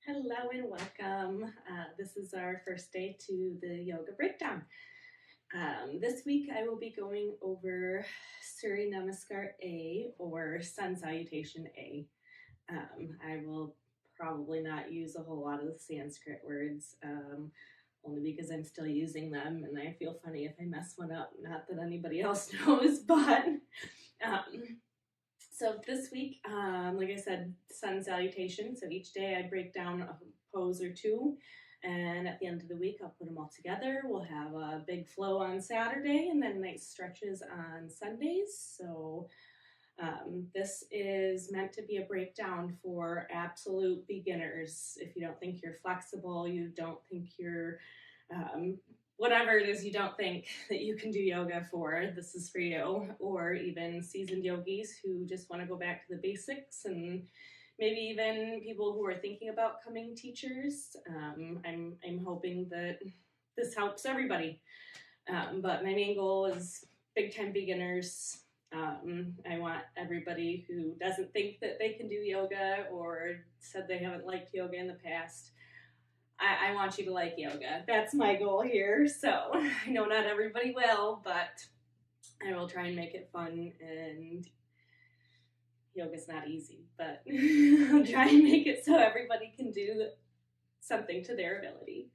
Hello and welcome. This is our first day to the yoga breakdown. This week I will be going over Surya Namaskar A or Sun Salutation A. I will probably not use a whole lot of the Sanskrit words, only because I'm still using them and I feel funny if I mess one up. Not that anybody else knows, but so this week, like I said, sun salutation. So each day I break down a pose or two, and at the end of the week I'll put them all together. We'll have a big flow on Saturday, and then nice stretches on Sundays. So this is meant to be a breakdown for absolute beginners. If you don't think you're flexible, you don't think you're whatever it is you don't think that you can do yoga for, this is for you. Or even seasoned yogis who just want to go back to the basics, and maybe even people who are thinking about coming teachers. I'm hoping that this helps everybody. But my main goal is big time beginners. I want everybody who doesn't think that they can do yoga or said they haven't liked yoga in the past. I want you to like yoga. That's my goal here. So I know not everybody will, but I will try and make it fun. And yoga's not easy, but I'll try and make it so everybody can do something to their ability.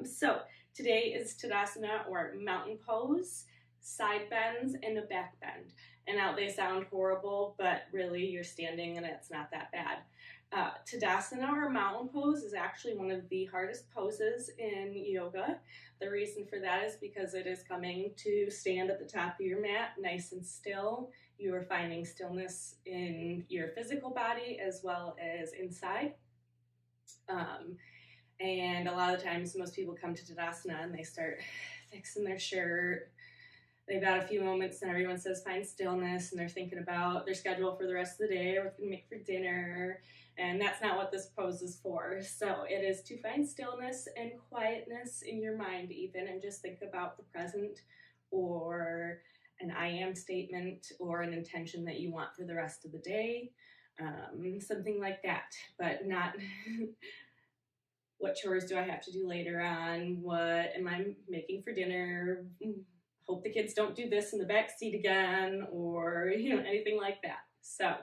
So today is Tadasana, or mountain pose, side bends, and a back bend. And now they sound horrible, but really you're standing and it's not that bad. Tadasana, or mountain pose, is actually one of the hardest poses in yoga. The reason for that is because it is coming to stand at the top of your mat, nice and still. You are finding stillness in your physical body as well as inside. And a lot of times most people come to Tadasana and they start fixing their shirt. They've got a few moments and everyone says find stillness, and they're thinking about their schedule for the rest of the day or what they're going to make for dinner. And that's not what this pose is for. So it is to find stillness and quietness in your mind even, and just think about the present, or an I am statement, or an intention that you want for the rest of the day. Something like that, but not what chores do I have to do later on? What am I making for dinner? Hope the kids don't do this in the back seat again, or anything like that. So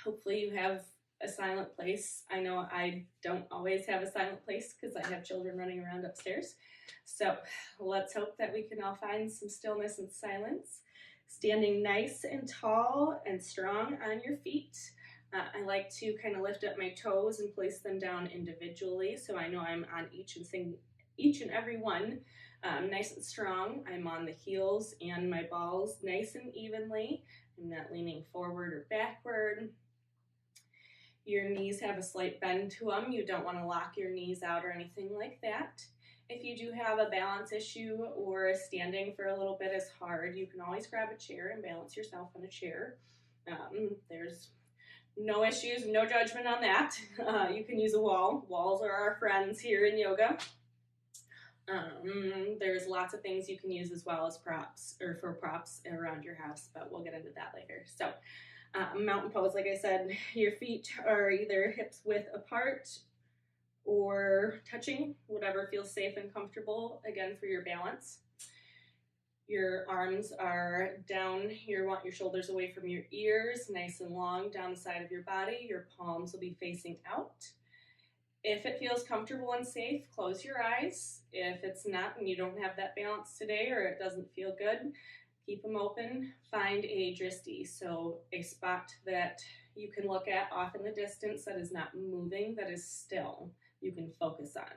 hopefully you have a silent place. I know I don't always have a silent place because I have children running around upstairs. So let's hope that we can all find some stillness and silence. Standing nice and tall and strong on your feet. I like to kind of lift up my toes and place them down individually, so I know I'm on each and every one. Nice and strong. I'm on the heels and my balls nice and evenly. I'm not leaning forward or backward. Your knees have a slight bend to them. You don't want to lock your knees out or anything like that. If you do have a balance issue or standing for a little bit is hard, you can always grab a chair and balance yourself on a chair. There's no issues, no judgment on that. You can use a wall. Walls are our friends here in yoga. There's lots of things you can use as well as props, or for props around your house, but we'll get into that later. So mountain pose, like I said, your feet are either hips width apart or touching, whatever feels safe and comfortable, again, for your balance. Your arms are down. You want your shoulders away from your ears, nice and long down the side of your body. Your palms will be facing out. If it feels comfortable and safe, close your eyes. If it's not and you don't have that balance today, or it doesn't feel good, keep them open. Find a dristi, so a spot that you can look at off in the distance that is not moving, that is still, you can focus on.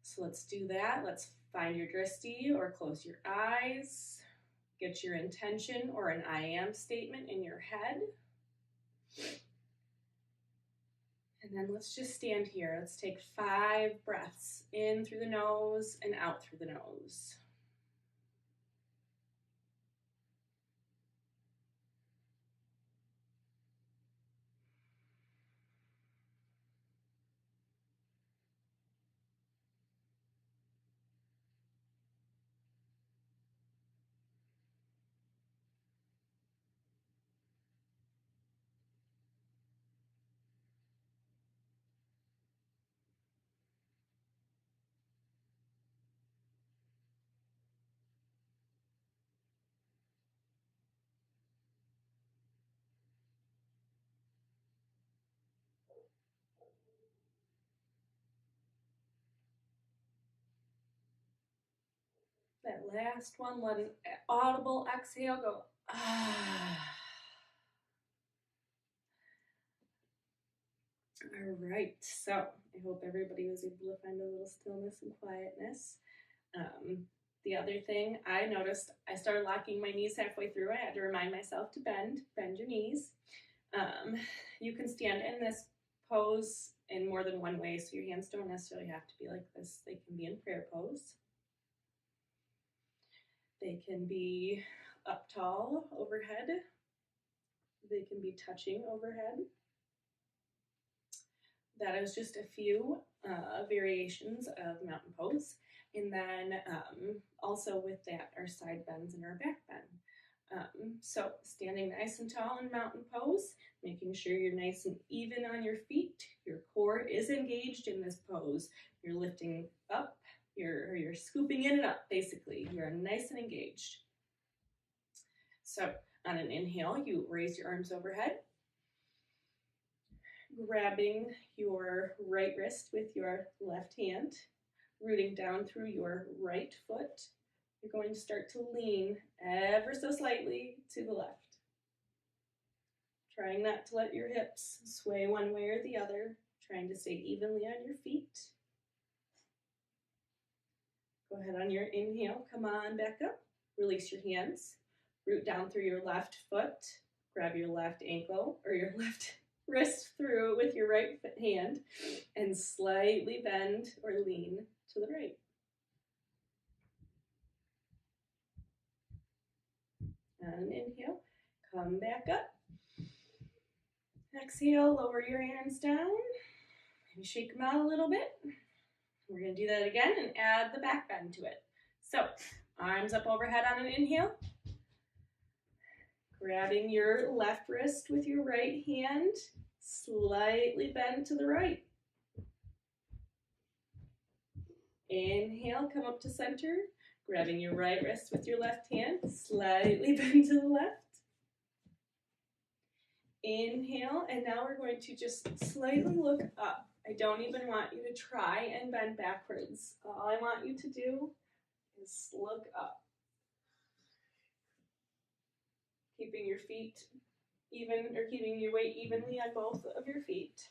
So let's do that. Let's find your dristi or close your eyes. Get your intention or an I am statement in your head. And then let's just stand here. Let's take 5 breaths in through the nose and out through the nose. Last one, let an audible exhale go. Ah. All right, so I hope everybody was able to find a little stillness and quietness. The other thing I noticed, I started locking my knees halfway through. I had to remind myself to bend your knees. You can stand in this pose in more than one way, so your hands don't necessarily have to be like this. They can be in prayer pose. They can be up tall overhead. They can be touching overhead. That is just a few variations of mountain pose. And then also with that are side bends and our back bend. So standing nice and tall in mountain pose, making sure you're nice and even on your feet. Your core is engaged in this pose. You're lifting up, you're scooping in and up, basically. You're nice and engaged. So on an inhale, you raise your arms overhead, grabbing your right wrist with your left hand, rooting down through your right foot. You're going to start to lean ever so slightly to the left. Trying not to let your hips sway one way or the other, trying to stay evenly on your feet. Go ahead on your inhale, come on back up, release your hands, root down through your left foot, grab your left ankle or your left wrist through with your right hand and slightly bend or lean to the right. And inhale, come back up. Exhale, lower your hands down. Maybe shake them out a little bit. We're going to do that again and add the back bend to it. So, arms up overhead on an inhale. Grabbing your left wrist with your right hand, slightly bend to the right. Inhale, come up to center. Grabbing your right wrist with your left hand, slightly bend to the left. Inhale, and now we're going to just slightly look up. I don't even want you to try and bend backwards. All I want you to do is look up. Keeping your feet even, or keeping your weight evenly on both of your feet.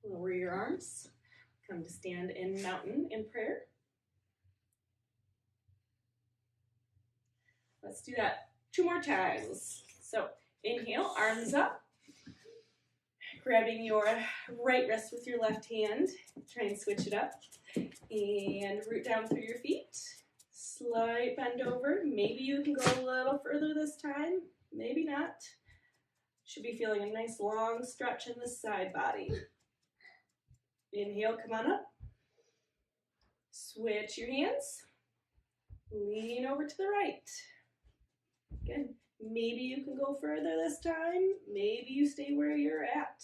Lower your arms. Come to stand in mountain in prayer. Let's do that 2 more times. So inhale, arms up. Grabbing your right wrist with your left hand. Try and switch it up. And root down through your feet. Slight bend over. Maybe you can go a little further this time. Maybe not. Should be feeling a nice long stretch in the side body. Inhale, come on up. Switch your hands. Lean over to the right. Good. Maybe you can go further this time. Maybe you stay where you're at.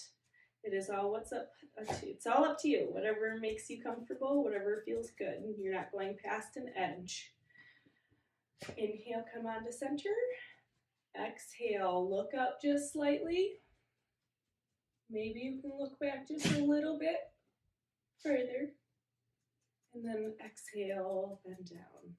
It is all it's all up to you. Whatever makes you comfortable, whatever feels good. You're not going past an edge. Inhale, come on to center. Exhale, look up just slightly. Maybe you can look back just a little bit further. And then exhale, bend down.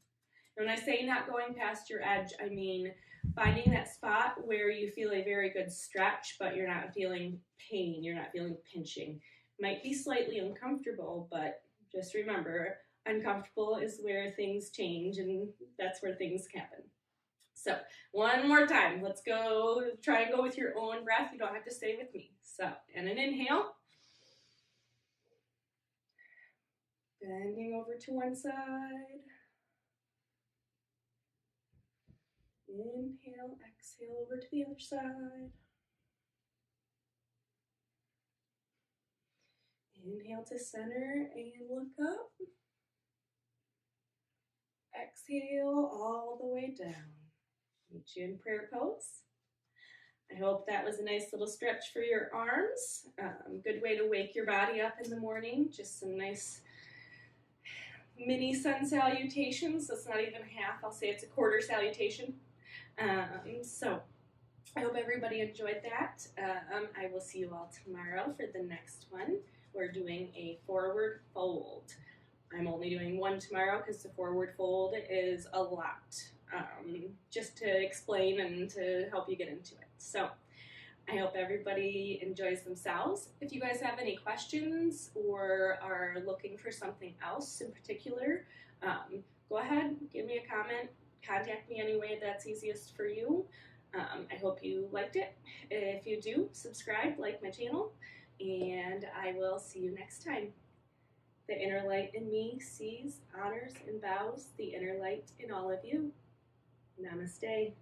And when I say not going past your edge, I mean finding that spot where you feel a very good stretch, but you're not feeling pain, you're not feeling pinching. Might be slightly uncomfortable, but just remember, uncomfortable is where things change, and that's where things happen. So, one more time. Let's go. Try and go with your own breath. You don't have to stay with me. So, and an inhale. Bending over to one side. Inhale, exhale over to the other side. Inhale to center and look up. Exhale all the way down. Meet you in prayer pose. I hope that was a nice little stretch for your arms. Good way to wake your body up in the morning. Just some nice mini sun salutations. That's not even half. I'll say it's a quarter salutation. So I hope everybody enjoyed that. I will see you all tomorrow for the next one. We're doing a forward fold. I'm only doing one tomorrow because the forward fold is a lot, just to explain and to help you get into it. So I hope everybody enjoys themselves. If you guys have any questions or are looking for something else in particular, go ahead, give me a comment, contact me any way that's easiest for you. I hope you liked it. If you do, subscribe, like my channel, and I will see you next time. The inner light in me sees, honors, and vows the inner light in all of you. Namaste.